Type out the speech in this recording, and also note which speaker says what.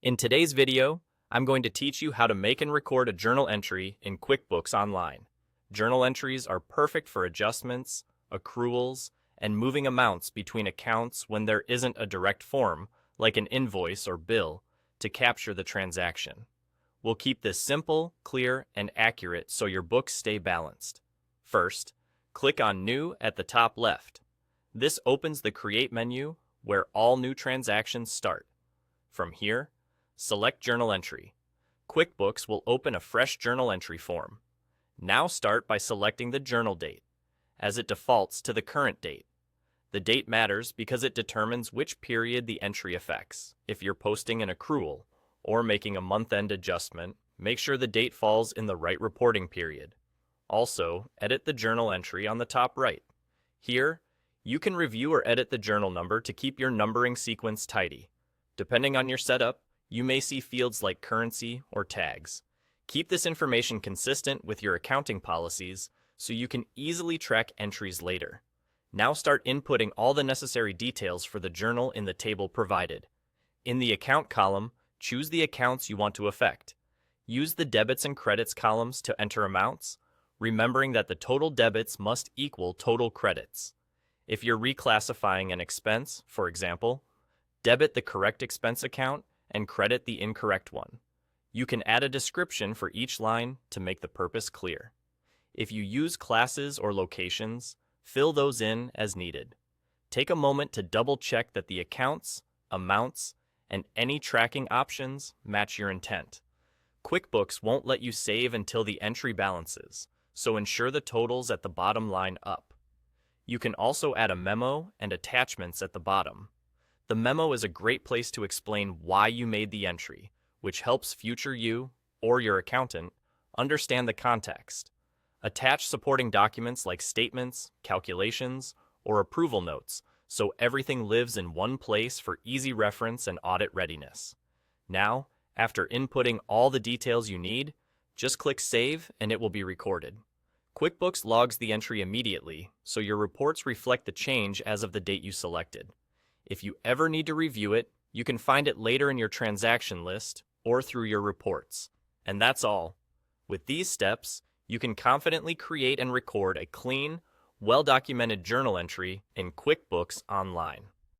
Speaker 1: In today's video, I'm going to teach you how to make and record a journal entry in QuickBooks Online. Journal entries are perfect for adjustments, accruals, and moving amounts between accounts when there isn't a direct form, like an invoice or bill, to capture the transaction. We'll keep this simple, clear, and accurate so your books stay balanced. First, click on New at the top left. This opens the Create menu where all new transactions start. From here, select Journal Entry. QuickBooks will open a fresh journal entry form. Now start by selecting the journal date, as it defaults to the current date. The date matters because it determines which period the entry affects. If you're posting an accrual or making a month-end adjustment, make sure the date falls in the right reporting period. Also, edit the journal entry on the top right. Here, you can review or edit the journal number to keep your numbering sequence tidy. Depending on your setup, you may see fields like currency or tags. Keep this information consistent with your accounting policies so you can easily track entries later. Now start inputting all the necessary details for the journal in the table provided. In the Account column, choose the accounts you want to affect. Use the Debits and Credits columns to enter amounts, remembering that the total debits must equal total credits. If you're reclassifying an expense, for example, debit the correct expense account and credit the incorrect one. You can add a description for each line to make the purpose clear. If you use classes or locations, fill those in as needed. Take a moment to double-check that the accounts, amounts, and any tracking options match your intent. QuickBooks won't let you save until the entry balances, so ensure the totals at the bottom line up. You can also add a memo and attachments at the bottom. The memo is a great place to explain why you made the entry, which helps future you, or your accountant, understand the context. Attach supporting documents like statements, calculations, or approval notes, so everything lives in one place for easy reference and audit readiness. Now, after inputting all the details you need, just click Save and it will be recorded. QuickBooks logs the entry immediately, so your reports reflect the change as of the date you selected. If you ever need to review it, you can find it later in your transaction list or through your reports. And that's all. With these steps, you can confidently create and record a clean, well-documented journal entry in QuickBooks Online.